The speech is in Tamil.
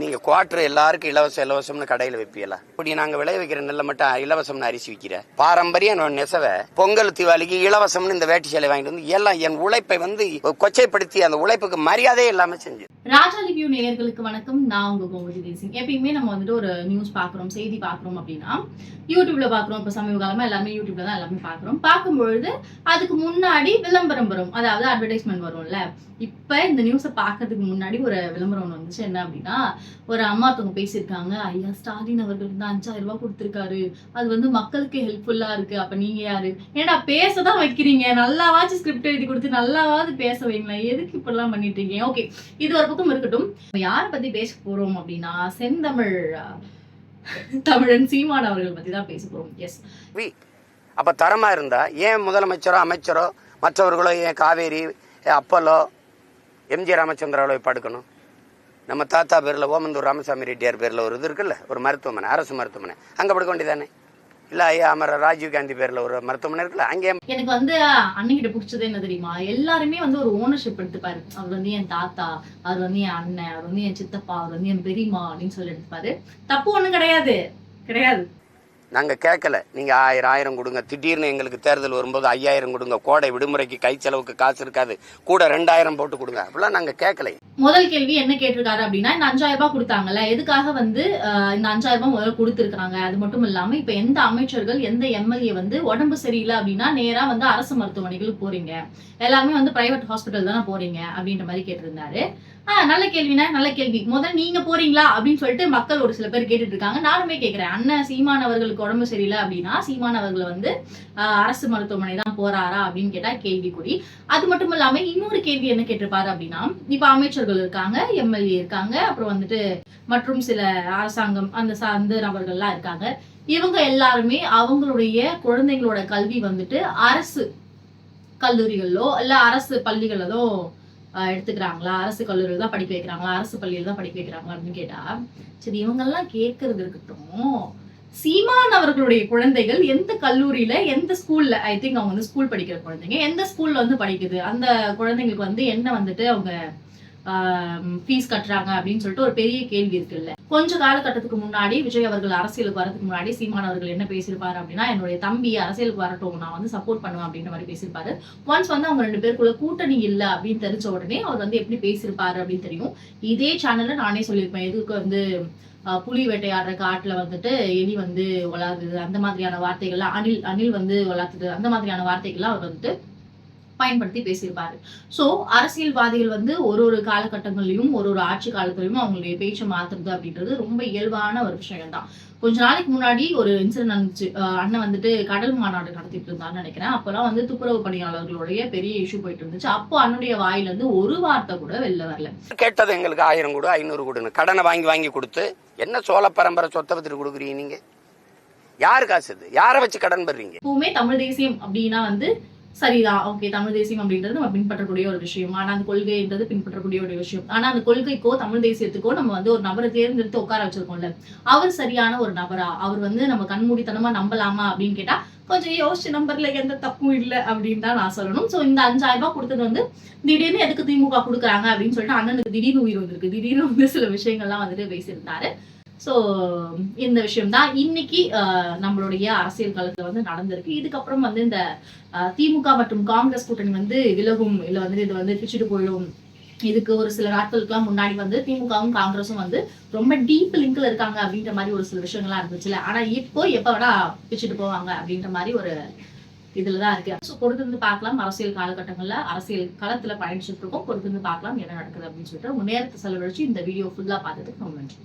நீங்க குவார்டர் எல்லாருக்கும் இலவசம்னு கடையில வைப்பீங்களா? இப்படி நாங்க விளைவிக்கிற நெல்லை மட்டும் இலவசம்னு அரிசி விற்கிற பாரம்பரிய நெசவை பொங்கல் தீபாவளிக்கு இலவசம்னு இந்த வேட்டி சேலை வாங்கிட்டு வந்து எல்லாம் என் உழைப்பை கொச்சைப்படுத்தி அந்த உழைப்புக்கு மரியாதையே இல்லாம செஞ்சு. ராஜா லிவ்யூ நேயர்களுக்கு வணக்கம். நான் உங்க கோமதி தேசிங். எப்பயுமே நம்ம ஒரு நியூஸ் பாக்குறோம், செய்தி பாக்குறோம் அப்படின்னா யூடியூப்ல பாக்குறோம். இப்ப சமீப காலமா எல்லாமே யூடியூப்ல தான் எல்லாமே பாக்குறோம். பார்க்கும்பொழுது அதுக்கு முன்னாடி விளம்பரம் வரும், அதாவது அட்வர்டைஸ்மெண்ட் வரும்ல. இப்ப இந்த நியூஸை பாக்குறதுக்கு முன்னாடி ஒரு விளம்பரம் ஒன்று வந்துச்சு. என்ன அப்படின்னா, ஒரு அம்மா ஒருத்தவங்க பேசியிருக்காங்க. ஐயா ஸ்டாலின் அவர்களுக்கு தான் 5000 ரூபாய் கொடுத்திருக்காரு, அது மக்களுக்கு ஹெல்ப்ஃபுல்லா இருக்கு. அப்ப நீங்க யாரு? ஏன்னா பேசதான் வைக்கிறீங்க, நல்லாவாச்சும் ஸ்கிரிப்ட் எழுதி கொடுத்து நல்லாவாவது பேச வைங்களேன், எதுக்கு இப்படிலாம் பண்ணிட்டு இருக்கீங்க? ஓகே, இது ஒரு பக்கம் இருக்கட்டும். யாரை பத்தி பேச போறோம் அப்படின்னா, செந்தமிழ் தமிழன் சீமான் அவர்கள் பத்தி தான் பேச போறோம். எஸ், அப்ப தரமா இருந்தா ஏன் முதலமைச்சரோ அமைச்சரோ மற்றவர்களோ ஏன் காவேரி அப்பலோ எம்ஜி ராமச்சந்திராவை படுக்கணும்? நம்ம தாத்தா பேர்ல ஓமந்தூர் ராமசாமி ரெட்டியார் பேர்ல ஒரு இது இருக்குல்ல, ஒரு மருத்துவமனை, அரசு மருத்துவமனை, அங்க படுக்க வேண்டியதானே? இல்ல ஐயா அமர ராஜீவ் காந்தி பேர்ல ஒரு மருத்துவமனை இருக்குல்ல, அங்கே. எனக்கு அண்ணன்கிட்ட பிடிச்சது என்ன தெரியுமா? எல்லாருமே ஒரு ஓனர்ஷிப் எடுத்துப்பாரு. அவர் என் தாத்தா, அவர் என் அண்ணன், அவர் என் சித்தப்பா, அவர் என் பெரியம்மா அப்படின்னு சொல்லி எடுத்துப்பாரு. தப்பு ஒண்ணும் கிடையாது, கிடையாது. நாங்க கேட்கல நீங்க 1000 கொடுங்க, திடீர்னு எங்களுக்கு தேர்தல் வரும்போது 5000 கொடுங்க, கோடை விடுமுறைக்கு கை செலவுக்கு காசு இருக்காது, கூட 2000 போட்டு கொடுங்க, அப்படிலாம் நாங்க கேட்கல. முதல் கேள்வி என்ன கேட்டிருக்காரு அப்படின்னா, இந்த 5000 ரூபாய் கொடுத்தாங்கல்ல, எதுக்காக இந்த 5000 ரூபாய் முதல்ல கொடுத்திருக்காங்க? அது மட்டும் இல்லாம இப்ப எந்த அமைச்சர்கள், எந்த எம்எல்ஏ உடம்பு சரியில்லை அப்படின்னா நேரா அரசு மருத்துவமனைகளுக்கு போறீங்க, எல்லாருமே பிரைவேட் ஹாஸ்பிட்டல் தானே போறீங்க அப்படின்ற மாதிரி கேட்டிருந்தாரு. நல்ல கேள்வினா, நல்ல கேள்வி. முதல்ல நீங்க போறீங்களா அப்படின்னு சொல்லிட்டு மக்கள் ஒரு சில பேர் கேட்டுட்டு இருக்காங்க. நானுமே கேட்கிறேன், அண்ணன் சீமான் அவர்களுக்கு உடம்பு சரியில்லை அப்படின்னா சீமான் அவர்கள் அரசு மருத்துவமனை தான் போறாரா அப்படின்னு கேட்டா கேள்விக்குறி. அது மட்டும் இல்லாம இன்னொரு கேள்வி என்ன கேட்டிருப்பாரு அப்படின்னா, இப்ப அமைச்சர்கள் இருக்காங்க, எம்எல்ஏ இருக்காங்க, அப்புறம் மற்றும் சில அரசாங்கம் அந்த சார்ந்த நபர்கள்லாம் இருக்காங்க. இவங்க எல்லாருமே அவங்களுடைய குழந்தைங்களோட கல்வி அரசு கல்லூரிகளோ இல்ல அரசு பள்ளிகளோ எடுத்துக்கிறாங்களா, அரசு கல்லூரியில் தான் படிக்க வைக்கிறாங்களா, அரசு பள்ளியில் தான் படிக்க வைக்கிறாங்களா அப்படின்னு கேட்டா, சரி இவங்கெல்லாம் கேட்கறது இருக்கட்டும், சீமான் அவர்களுடைய குழந்தைகள் எந்த கல்லூரியில எந்த ஸ்கூல்ல, ஐ திங்க் அவங்க ஸ்கூல் படிக்கிற குழந்தைங்க எந்த ஸ்கூல்ல படிக்குது, அந்த குழந்தைங்களுக்கு என்ன அவங்க ஃபீஸ் கட்டுறாங்க அப்படின்னு சொல்லிட்டு ஒரு பெரிய கேள்வி இருக்குல்ல. கொஞ்ச காலகட்டத்துக்கு முன்னாடி விஜய் அவர்கள் அரசியலுக்கு வரதுக்கு முன்னாடி சீமான் அவர்கள் என்ன பேசியிருப்பாரு அப்படின்னா, என்னுடைய தம்பி அரசியலுக்கு வரட்டும், நான் சப்போர்ட் பண்ணுவேன் அப்படின்ற மாதிரி பேசியிருப்பாரு. ஒன்ஸ் அவங்க 2 பேருக்குள்ள கூட்டணி இல்லை அப்படின்னு தெரிஞ்ச உடனே அவர் எப்படி பேசியிருப்பாரு அப்படின்னு தெரியும். இதே சேனல்ல நானே சொல்லியிருப்பேன், எதுக்கு புலி வேட்டையாடுற காட்டுல எலி வளருது, அந்த மாதிரியான வார்த்தைகள்லாம், அணில் வளர்த்துது, அந்த மாதிரியான வார்த்தைகள்லாம் அவர் பயன்படுத்தி பேசியிருப்பாரு. சோ அரசியல்வாதிகள் ஒரு காலகட்டங்களிலும் ஒரு ஆட்சி காலத்திலும் அவங்களுடைய பேச்சை மாத்துறது அப்படின்றது ரொம்ப இயல்பான ஒரு விஷயம் தான். கொஞ்ச நாளைக்கு முன்னாடி ஒரு இன்சிடென்ட் நடந்துச்சு. அண்ணன் கடல் மாநாடு நடத்திட்டு இருந்தான்னு நினைக்கிறேன். அப்பெல்லாம் துப்புரவு பணியாளர்களுடைய பெரிய இஷ்யூ போயிட்டு இருந்துச்சு. அப்போ அண்ணுடைய வாயிலிருந்து ஒரு வார்த்தை கூட வெளில வரல. கேட்டது எங்களுக்கு 1000 கொடு, 500 கொடுன்னு கடனை வாங்கி கொடுத்து என்ன சோழ பரம்பரை சொத்தை பத்திட்டு கொடுக்குறீங்க நீங்க? யாரு காசு இது? யாரை வச்சு கடன் பெறீங்க? எப்பவுமே தமிழ் தேசியம் அப்படின்னா சரிதான், ஓகே, தமிழ் தேசியம் அப்படின்றது நம்ம பின்பற்றக்கூடிய ஒரு விஷயம். ஆனா அந்த கொள்கைன்றது பின்பற்றக்கூடிய ஒரு விஷயம். ஆனா அந்த கொள்கைக்கோ தமிழ் தேசியத்துக்கோ நம்ம ஒரு நபரை தேர்ந்தெடுத்து உட்கார வச்சிருக்கோம்ல, அவர் சரியான ஒரு நபரா, அவர் நம்ம கண்மூடித்தனமா நம்பலாமா அப்படின்னு கேட்டா கொஞ்சம் யோசிச்சு நம்பர்ல எந்த தப்பும் இல்லை அப்படின்னு தான் நான் சொல்லணும். சோ இந்த 5000 ரூபாய் கொடுத்தது திடீர்னு எதுக்கு திமுக கொடுக்குறாங்க அப்படின்னு சொல்லிட்டு அண்ணனுக்கு திடீர்னு உயிர் வந்திருக்கு. திடீர்னு சில விஷயங்கள்லாம் பேசியிருந்தாரு. ஸோ இந்த விஷயம் தான் இன்னைக்கு நம்மளுடைய அரசியல் களத்துல நடந்திருக்கு. இதுக்கப்புறம் இந்த திமுக மற்றும் காங்கிரஸ் கூட்டணி விலகும், இல்ல இது பிச்சுட்டு போயிடும். இதுக்கு ஒரு சில நாட்களுக்குலாம் முன்னாடி திமுகவும் காங்கிரஸும் ரொம்ப டீப் லிங்க்ல இருக்காங்க அப்படின்ற மாதிரி ஒரு சில விஷயங்கள்லாம் இருந்துச்சுல. ஆனா இப்போ எப்ப வேணா பிச்சுட்டு போவாங்க அப்படின்ற மாதிரி ஒரு இதுலதான் இருக்கு. ஸோ பொறுத்திருந்து பார்க்கலாம். அரசியல் காலகட்டங்கள்ல அரசியல் களத்துல பயணிச்சுட்டு இருக்கோம். பொறுத்திருந்து பார்க்கலாம் என்ன நடக்குது அப்படின்னு சொல்லிட்டு உங்க நேரத்தை செலவழிச்சு இந்த வீடியோ ஃபுல்லா பார்த்ததுக்கு ரொம்ப நன்றி.